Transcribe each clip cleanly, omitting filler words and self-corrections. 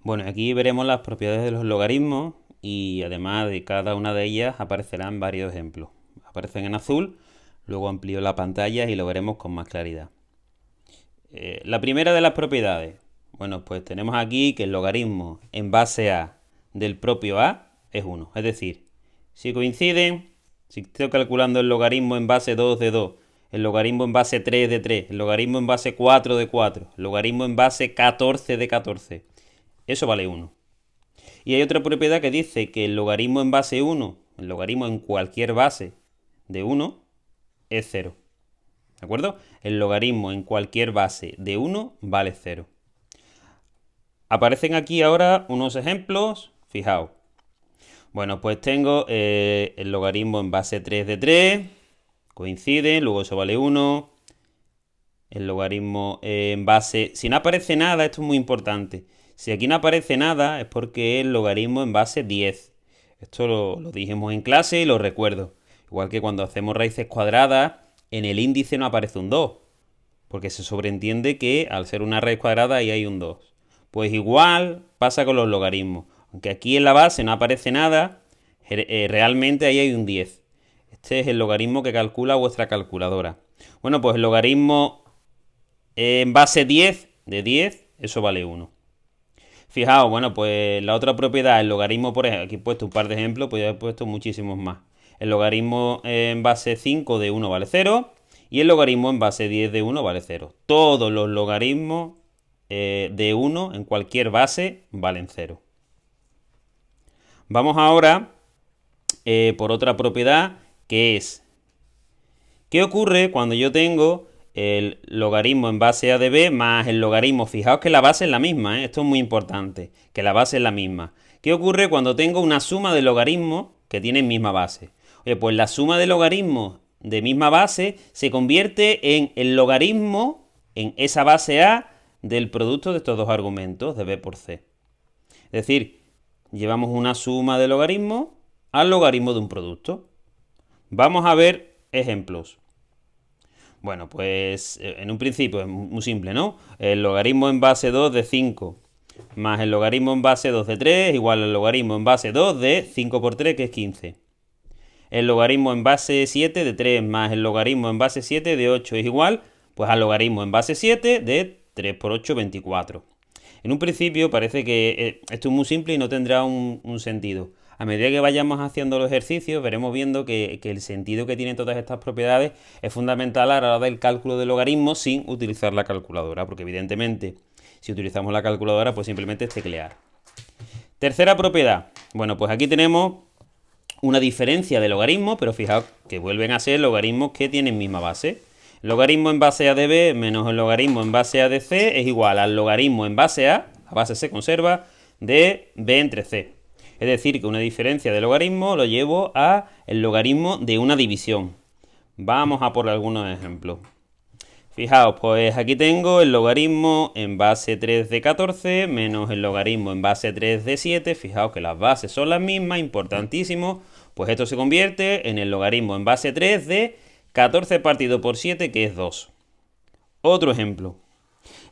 Bueno, aquí veremos las propiedades de los logaritmos y además de cada una de ellas aparecerán varios ejemplos. Aparecen en azul, luego amplío la pantalla y lo veremos con más claridad. La primera de las propiedades. Bueno, pues tenemos aquí que el logaritmo en base a del propio a es 1. Es decir, si coinciden, si estoy calculando el logaritmo en base 2 de 2, el logaritmo en base 3 de 3, el logaritmo en base 4 de 4, el logaritmo en base 14 de 14, eso vale 1. Y hay otra propiedad que dice que el logaritmo en base 1, el logaritmo en cualquier base de 1, es 0. ¿De acuerdo? El logaritmo en cualquier base de 1 vale 0. Aparecen aquí ahora unos ejemplos. Fijaos. Bueno, pues tengo el logaritmo en base 3 de 3. Coincide, luego eso vale 1. El logaritmo en base... Si no aparece nada, esto es muy importante. Si aquí no aparece nada es porque es el logaritmo en base 10. Esto lo dijimos en clase y lo recuerdo. Igual que cuando hacemos raíces cuadradas, en el índice no aparece un 2. Porque se sobreentiende que al ser una raíz cuadrada ahí hay un 2. Pues igual pasa con los logaritmos. Aunque aquí en la base no aparece nada, realmente ahí hay un 10. Este es el logaritmo que calcula vuestra calculadora. Bueno, pues el logaritmo en base 10 de 10, eso vale 1. Fijaos, bueno, pues la otra propiedad, el logaritmo, por ejemplo, aquí he puesto un par de ejemplos, pues ya he puesto muchísimos más. El logaritmo en base 5 de 1 vale 0 y el logaritmo en base 10 de 1 vale 0. Todos los logaritmos de 1 en cualquier base valen 0. Vamos ahora por otra propiedad que es, ¿qué ocurre cuando yo tengo el logaritmo en base a de b más el logaritmo? Fijaos que la base es la misma, esto es muy importante, que la base es la misma. ¿Qué ocurre cuando tengo una suma de logaritmos que tienen misma base? Oye, pues la suma de logaritmos de misma base se convierte en el logaritmo en esa base a del producto de estos dos argumentos de b por c. Es decir, llevamos una suma de logaritmos al logaritmo de un producto. Vamos a ver ejemplos. Bueno, pues en un principio es muy simple, ¿no? El logaritmo en base 2 de 5 más el logaritmo en base 2 de 3 igual al logaritmo en base 2 de 5 por 3, que es 15. El logaritmo en base 7 de 3 más el logaritmo en base 7 de 8 es igual pues al logaritmo en base 7 de 3 por 8, 24. En un principio parece que esto es muy simple y no tendrá un sentido. A medida que vayamos haciendo los ejercicios, veremos viendo que el sentido que tienen todas estas propiedades es fundamental a la hora del cálculo de logaritmos sin utilizar la calculadora, porque evidentemente si utilizamos la calculadora pues simplemente es teclear. Tercera propiedad. Bueno, pues aquí tenemos una diferencia de logaritmos, pero fijaos que vuelven a ser logaritmos que tienen misma base. El logaritmo en base a de b menos el logaritmo en base a de c es igual al logaritmo en base a, la base se conserva, de b entre c. Es decir, que una diferencia de logaritmo lo llevo a el logaritmo de una división. Vamos a por algunos ejemplos. Fijaos, pues aquí tengo el logaritmo en base 3 de 14 menos el logaritmo en base 3 de 7. Fijaos que las bases son las mismas, importantísimo. Pues esto se convierte en el logaritmo en base 3 de 14 partido por 7, que es 2. Otro ejemplo.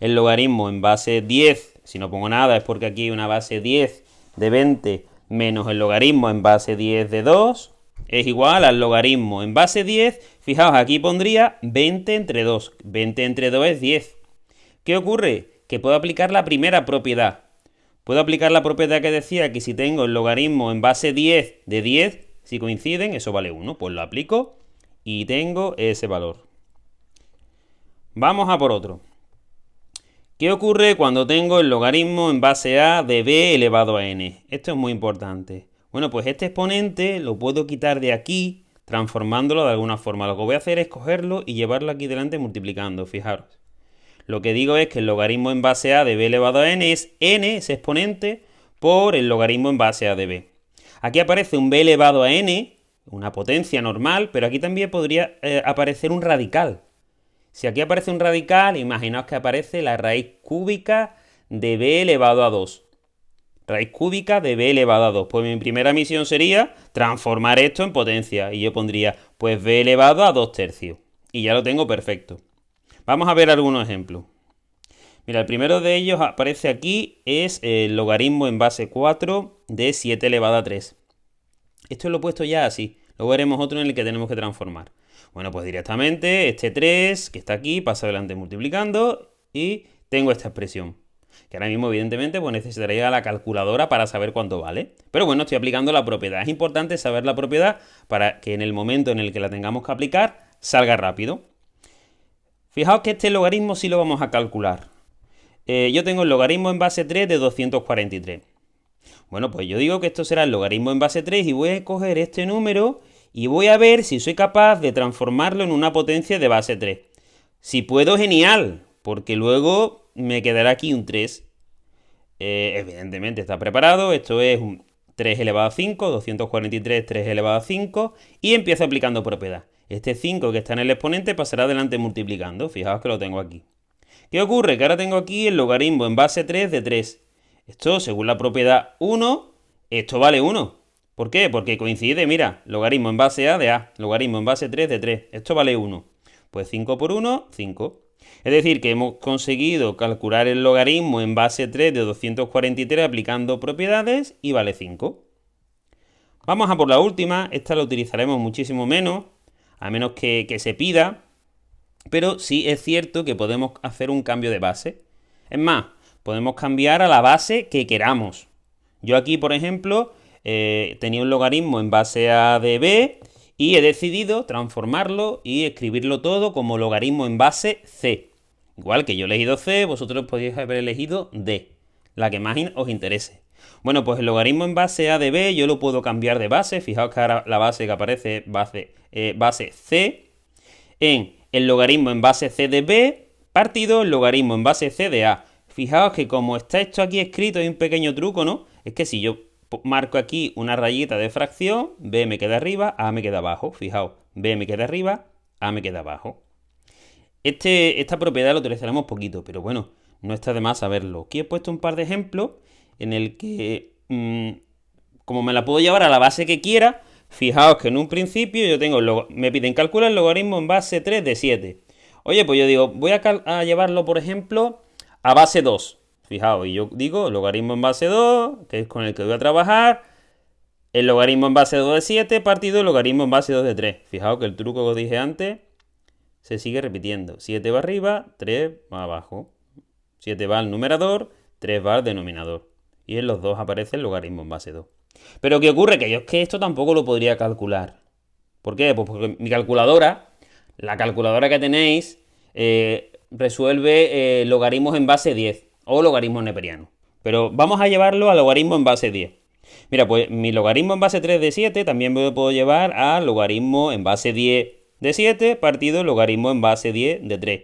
El logaritmo en base 10, si no pongo nada es porque aquí hay una base 10 de 20 menos el logaritmo en base 10 de 2 es igual al logaritmo en base 10. Fijaos, aquí pondría 20 entre 2. 20 entre 2 es 10. ¿Qué ocurre? Que puedo aplicar la primera propiedad. Puedo aplicar la propiedad que decía que si tengo el logaritmo en base 10 de 10, si coinciden, eso vale 1. Pues lo aplico y tengo ese valor. Vamos a por otro. ¿Qué ocurre cuando tengo el logaritmo en base a de b elevado a n? Esto es muy importante. Bueno, pues este exponente lo puedo quitar de aquí, transformándolo de alguna forma. Lo que voy a hacer es cogerlo y llevarlo aquí delante multiplicando, fijaros. Lo que digo es que el logaritmo en base a de b elevado a n es n, ese exponente, por el logaritmo en base a de b. Aquí aparece un b elevado a n, una potencia normal, pero aquí también podría aparecer un radical. Si aquí aparece un radical, imaginaos que aparece la raíz cúbica de b elevado a 2. Raíz cúbica de b elevado a 2. Pues mi primera misión sería transformar esto en potencia. Y yo pondría, pues b elevado a 2 tercios. Y ya lo tengo perfecto. Vamos a ver algunos ejemplos. Mira, el primero de ellos aparece aquí, es el logaritmo en base 4 de 7 elevado a 3. Esto lo he puesto ya así. Luego veremos otro en el que tenemos que transformar. Bueno, pues directamente este 3 que está aquí pasa adelante multiplicando y tengo esta expresión. Que ahora mismo, evidentemente, pues necesitaría la calculadora para saber cuánto vale. Pero bueno, estoy aplicando la propiedad. Es importante saber la propiedad para que en el momento en el que la tengamos que aplicar, salga rápido. Fijaos que este logaritmo sí lo vamos a calcular. Yo tengo el logaritmo en base 3 de 243. Bueno, pues yo digo que esto será el logaritmo en base 3 y voy a coger este número y voy a ver si soy capaz de transformarlo en una potencia de base 3. Si puedo, genial, porque luego me quedará aquí un 3. Evidentemente está preparado, esto es un 3 elevado a 5, 243, 3 elevado a 5, y empiezo aplicando propiedad. Este 5 que está en el exponente pasará adelante multiplicando, fijaos que lo tengo aquí. ¿Qué ocurre? Que ahora tengo aquí el logaritmo en base 3 de 3. Esto, según la propiedad 1, esto vale 1. ¿Por qué? Porque coincide, mira, logaritmo en base a de a, logaritmo en base 3 de 3. Esto vale 1. Pues 5 por 1, 5. Es decir, que hemos conseguido calcular el logaritmo en base 3 de 243 aplicando propiedades y vale 5. Vamos a por la última. Esta la utilizaremos muchísimo menos, a menos que se pida. Pero sí es cierto que podemos hacer un cambio de base. Es más, podemos cambiar a la base que queramos. Yo aquí, por ejemplo, tenía un logaritmo en base a de b y he decidido transformarlo y escribirlo todo como logaritmo en base c. Igual que yo he elegido c, vosotros podéis haber elegido d, la que más os interese. Bueno, pues el logaritmo en base a de b yo lo puedo cambiar de base. Fijaos que ahora la base que aparece es base c en el logaritmo en base c de b partido el logaritmo en base c de a. Fijaos que como está esto aquí escrito, hay un pequeño truco, ¿no? Es que si yo marco aquí una rayita de fracción, b me queda arriba, a me queda abajo. Fijaos, b me queda arriba, a me queda abajo. Esta propiedad la utilizaremos poquito, pero bueno, no está de más saberlo. Aquí he puesto un par de ejemplos en el que, como me la puedo llevar a la base que quiera, fijaos que en un principio yo tengo, me piden calcular el logaritmo en base 3 de 7. Oye, pues yo digo, voy a llevarlo, por ejemplo, a base 2. Fijaos, y yo digo logaritmo en base 2, que es con el que voy a trabajar, el logaritmo en base 2 de 7 partido el logaritmo en base 2 de 3. Fijaos que el truco que os dije antes se sigue repitiendo. 7 va arriba, 3 va abajo. 7 va al numerador, 3 va al denominador. Y en los dos aparece el logaritmo en base 2. Pero ¿qué ocurre? Que yo es que esto tampoco lo podría calcular. ¿Por qué? Pues porque mi calculadora, la calculadora que tenéis, resuelve logaritmos en base 10 o logaritmos neperianos. Pero vamos a llevarlo a logaritmo en base 10. Mira, pues mi logaritmo en base 3 de 7 también me lo puedo llevar a logaritmo en base 10 de 7 partido logaritmo en base 10 de 3.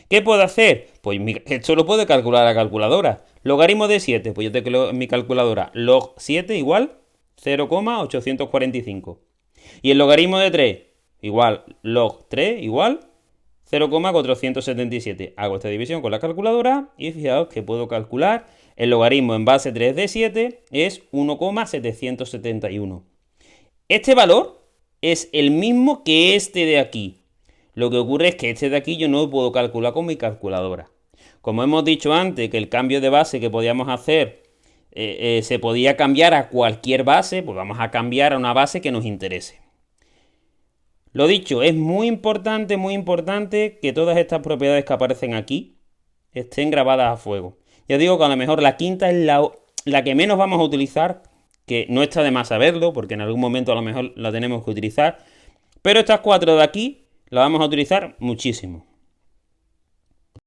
¿Qué puedo hacer? Pues esto lo puedo calcular a la calculadora. Logaritmo de 7, pues yo tengo en mi calculadora log 7 igual 0,845. Y el logaritmo de 3 igual log 3 igual 0,477. Hago esta división con la calculadora y fijaos que puedo calcular el logaritmo en base 3 de 7 es 1,771. Este valor es el mismo que este de aquí. Lo que ocurre es que este de aquí yo no lo puedo calcular con mi calculadora. Como hemos dicho antes que el cambio de base que podíamos hacer se podía cambiar a cualquier base, pues vamos a cambiar a una base que nos interese. Lo dicho, es muy importante que todas estas propiedades que aparecen aquí estén grabadas a fuego. Ya digo que a lo mejor la quinta es la que menos vamos a utilizar, que no está de más saberlo, porque en algún momento a lo mejor la tenemos que utilizar, pero estas cuatro de aquí las vamos a utilizar muchísimo.